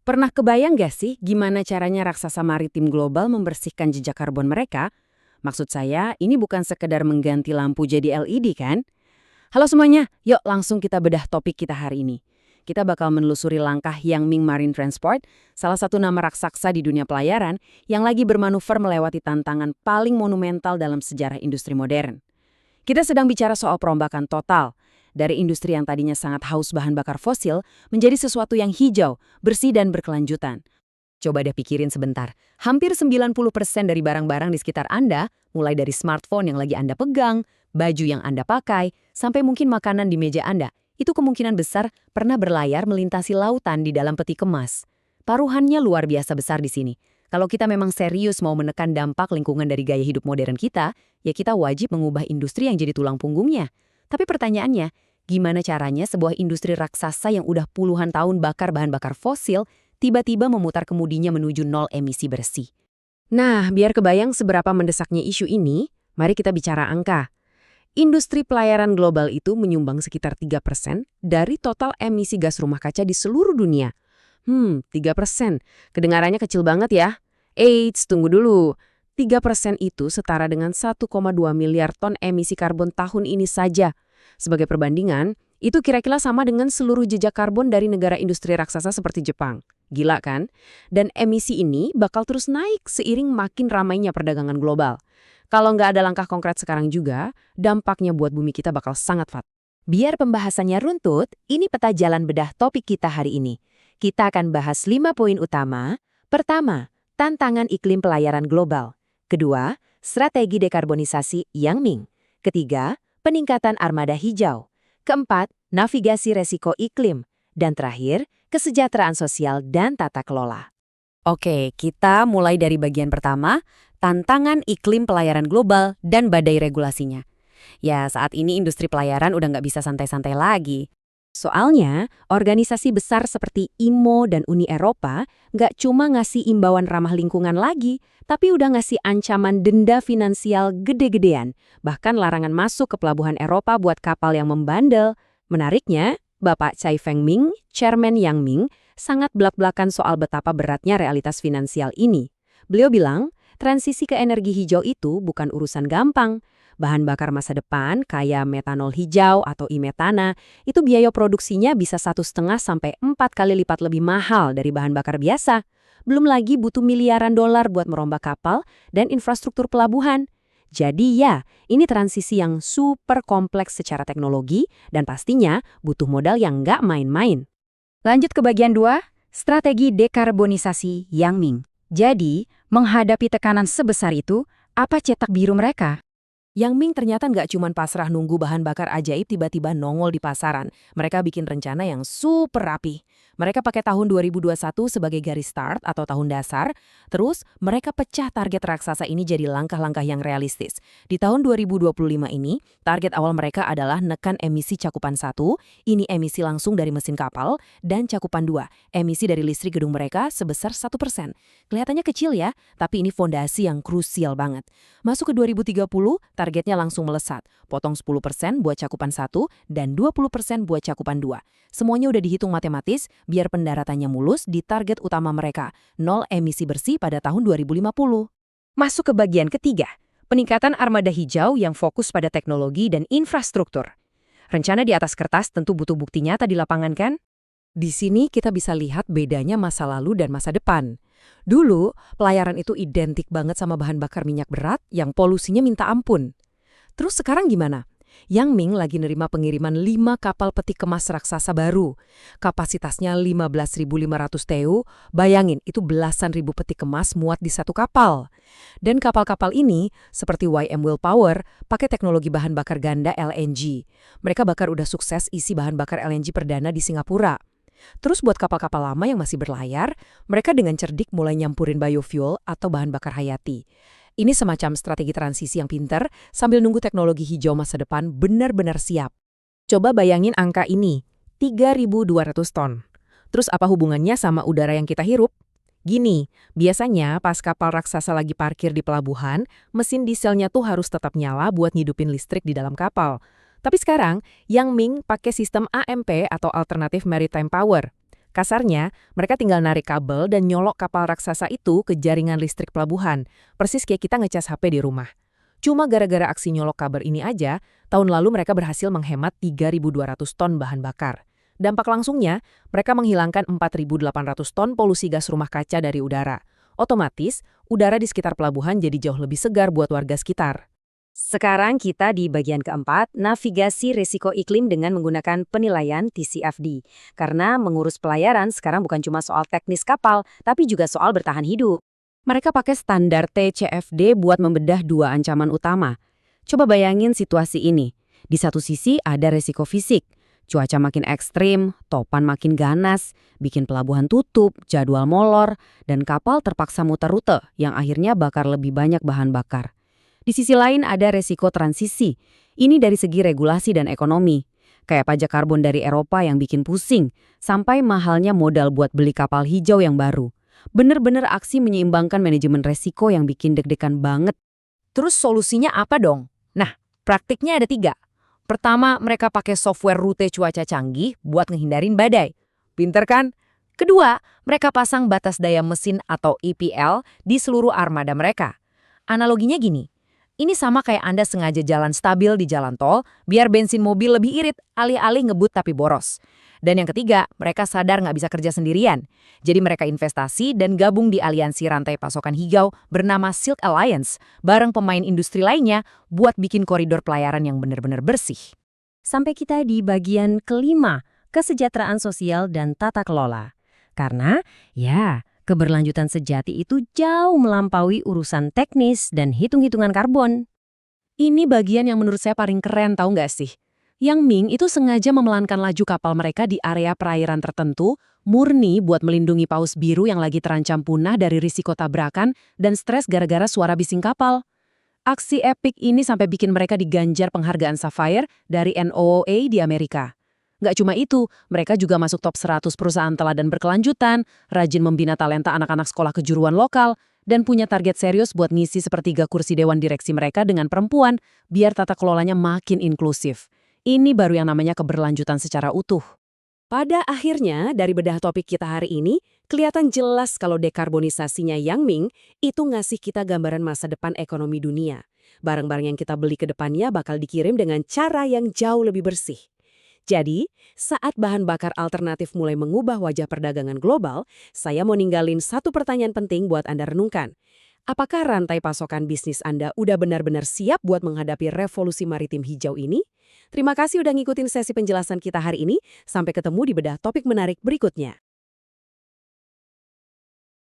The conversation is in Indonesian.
Pernah kebayang gak sih gimana caranya raksasa maritim global membersihkan jejak karbon mereka? Maksud saya, ini bukan sekedar mengganti lampu jadi LED kan? Halo semuanya, yuk langsung kita bedah topik kita hari ini. Kita bakal menelusuri langkah Yangming Marine Transport, salah satu nama raksasa di dunia pelayaran yang lagi bermanuver melewati tantangan paling monumental dalam sejarah industri modern. Kita sedang bicara soal perombakan total, dari industri yang tadinya sangat haus bahan bakar fosil menjadi sesuatu yang hijau, bersih dan berkelanjutan. Coba deh pikirin sebentar, hampir 90% dari barang-barang di sekitar Anda, mulai dari smartphone yang lagi Anda pegang, baju yang Anda pakai, sampai mungkin makanan di meja Anda, itu kemungkinan besar pernah berlayar melintasi lautan di dalam peti kemas. Taruhannya luar biasa besar di sini. Kalau kita memang serius mau menekan dampak lingkungan dari gaya hidup modern kita, ya kita wajib mengubah industri yang jadi tulang punggungnya. Tapi pertanyaannya, gimana caranya sebuah industri raksasa yang udah puluhan tahun bakar bahan bakar fosil, tiba-tiba memutar kemudinya menuju nol emisi bersih? Nah, biar kebayang seberapa mendesaknya isu ini, mari kita bicara angka. Industri pelayaran global itu menyumbang sekitar 3% dari total emisi gas rumah kaca di seluruh dunia. 3%. Kedengarannya kecil banget ya. Eits, tunggu dulu. 3% itu setara dengan 1,2 miliar ton emisi karbon tahun ini saja. Sebagai perbandingan, itu kira-kira sama dengan seluruh jejak karbon dari negara industri raksasa seperti Jepang. Gila kan? Dan emisi ini bakal terus naik seiring makin ramainya perdagangan global. Kalau nggak ada langkah konkret sekarang juga, dampaknya buat bumi kita bakal sangat fatal. Biar pembahasannya runtut, ini peta jalan bedah topik kita hari ini. Kita akan bahas 5 poin utama. Pertama, tantangan iklim pelayaran global. Kedua, strategi dekarbonisasi Yangming. Ketiga, peningkatan armada hijau. Keempat, navigasi resiko iklim. Dan terakhir, kesejahteraan sosial dan tata kelola. Oke, kita mulai dari bagian pertama, tantangan iklim pelayaran global dan badai regulasinya. Ya, saat ini industri pelayaran udah nggak bisa santai-santai lagi. Soalnya, organisasi besar seperti IMO dan Uni Eropa nggak cuma ngasih imbauan ramah lingkungan lagi, tapi udah ngasih ancaman denda finansial gede-gedean, bahkan larangan masuk ke pelabuhan Eropa buat kapal yang membandel. Menariknya, Bapak Cai Fengming, Chairman Yangming, sangat belak-belakan soal betapa beratnya realitas finansial ini. Beliau bilang, transisi ke energi hijau itu bukan urusan gampang. Bahan bakar masa depan, kayak metanol hijau atau e-metana, itu biaya produksinya bisa 1,5 sampai 4 kali lipat lebih mahal dari bahan bakar biasa. Belum lagi butuh miliaran dolar buat merombak kapal dan infrastruktur pelabuhan. Jadi ya, ini transisi yang super kompleks secara teknologi dan pastinya butuh modal yang nggak main-main. Lanjut ke bagian 2, strategi dekarbonisasi Yangming. Jadi, menghadapi tekanan sebesar itu, apa cetak biru mereka? Yangming ternyata nggak cuma pasrah nunggu bahan bakar ajaib tiba-tiba nongol di pasaran. Mereka bikin rencana yang super rapi. Mereka pakai tahun 2021 sebagai garis start atau tahun dasar. Terus, mereka pecah target raksasa ini jadi langkah-langkah yang realistis. Di tahun 2025 ini, target awal mereka adalah nekan emisi cakupan 1, ini emisi langsung dari mesin kapal, dan cakupan 2, emisi dari listrik gedung mereka sebesar 1%. Kelihatannya kecil ya, tapi ini fondasi yang krusial banget. Masuk ke 2030, targetnya langsung melesat. Potong 10% buat cakupan 1 dan 20% buat cakupan 2. Semuanya udah dihitung matematis biar pendaratannya mulus di target utama mereka, 0 emisi bersih pada tahun 2050. Masuk ke bagian ketiga, peningkatan armada hijau yang fokus pada teknologi dan infrastruktur. Rencana di atas kertas tentu butuh bukti nyata di lapangan kan? Di sini kita bisa lihat bedanya masa lalu dan masa depan. Dulu, pelayaran itu identik banget sama bahan bakar minyak berat yang polusinya minta ampun. Terus sekarang gimana? Yangming lagi nerima pengiriman 5 kapal peti kemas raksasa baru. Kapasitasnya 15.500 TEU, bayangin itu belasan ribu peti kemas muat di satu kapal. Dan kapal-kapal ini, seperti YM Will Power, pakai teknologi bahan bakar ganda LNG. Mereka bakar udah sukses isi bahan bakar LNG perdana di Singapura. Terus buat kapal-kapal lama yang masih berlayar, mereka dengan cerdik mulai nyampurin biofuel atau bahan bakar hayati. Ini semacam strategi transisi yang pinter sambil nunggu teknologi hijau masa depan benar-benar siap. Coba bayangin angka ini, 3.200 ton. Terus apa hubungannya sama udara yang kita hirup? Gini, biasanya pas kapal raksasa lagi parkir di pelabuhan, mesin dieselnya tuh harus tetap nyala buat ngidupin listrik di dalam kapal. Tapi sekarang, Yangming pakai sistem AMP atau Alternative Maritime Power. Kasarnya, mereka tinggal narik kabel dan nyolok kapal raksasa itu ke jaringan listrik pelabuhan, persis kayak kita ngecas HP di rumah. Cuma gara-gara aksi nyolok kabel ini aja, tahun lalu mereka berhasil menghemat 3.200 ton bahan bakar. Dampak langsungnya, mereka menghilangkan 4.800 ton polusi gas rumah kaca dari udara. Otomatis, udara di sekitar pelabuhan jadi jauh lebih segar buat warga sekitar. Sekarang kita di bagian keempat, navigasi risiko iklim dengan menggunakan penilaian TCFD. Karena mengurus pelayaran sekarang bukan cuma soal teknis kapal, tapi juga soal bertahan hidup. Mereka pakai standar TCFD buat membedah dua ancaman utama. Coba bayangin situasi ini. Di satu sisi ada risiko fisik. Cuaca makin ekstrim, topan makin ganas, bikin pelabuhan tutup, jadwal molor, dan kapal terpaksa muter rute yang akhirnya bakar lebih banyak bahan bakar. Di sisi lain ada resiko transisi. Ini dari segi regulasi dan ekonomi. Kayak pajak karbon dari Eropa yang bikin pusing, sampai mahalnya modal buat beli kapal hijau yang baru. Bener-bener aksi menyeimbangkan manajemen resiko yang bikin deg-degan banget. Terus solusinya apa dong? Nah, praktiknya ada 3. Pertama, mereka pakai software rute cuaca canggih buat ngehindarin badai. Pinter kan? Kedua, mereka pasang batas daya mesin atau EPL di seluruh armada mereka. Analoginya gini, ini sama kayak Anda sengaja jalan stabil di jalan tol, biar bensin mobil lebih irit, alih-alih ngebut tapi boros. Dan yang ketiga, mereka sadar nggak bisa kerja sendirian. Jadi mereka investasi dan gabung di aliansi rantai pasokan hijau bernama Silk Alliance, bareng pemain industri lainnya buat bikin koridor pelayaran yang benar-benar bersih. Sampai kita di bagian kelima, kesejahteraan sosial dan tata kelola. Karena, keberlanjutan sejati itu jauh melampaui urusan teknis dan hitung-hitungan karbon. Ini bagian yang menurut saya paling keren, tahu nggak sih? Yang Ming itu sengaja memelankan laju kapal mereka di area perairan tertentu, murni buat melindungi paus biru yang lagi terancam punah dari risiko tabrakan dan stres gara-gara suara bising kapal. Aksi epik ini sampai bikin mereka diganjar penghargaan Sapphire dari NOAA di Amerika. Nggak cuma itu, mereka juga masuk top 100 perusahaan teladan berkelanjutan, rajin membina talenta anak-anak sekolah kejuruan lokal, dan punya target serius buat ngisi sepertiga kursi dewan direksi mereka dengan perempuan, biar tata kelolanya makin inklusif. Ini baru yang namanya keberlanjutan secara utuh. Pada akhirnya, dari bedah topik kita hari ini, kelihatan jelas kalau dekarbonisasinya Yang Ming itu ngasih kita gambaran masa depan ekonomi dunia. Barang-barang yang kita beli ke depannya bakal dikirim dengan cara yang jauh lebih bersih. Jadi, saat bahan bakar alternatif mulai mengubah wajah perdagangan global, saya mau ninggalin satu pertanyaan penting buat Anda renungkan. Apakah rantai pasokan bisnis Anda udah benar-benar siap buat menghadapi revolusi maritim hijau ini? Terima kasih udah ngikutin sesi penjelasan kita hari ini. Sampai ketemu di bedah topik menarik berikutnya.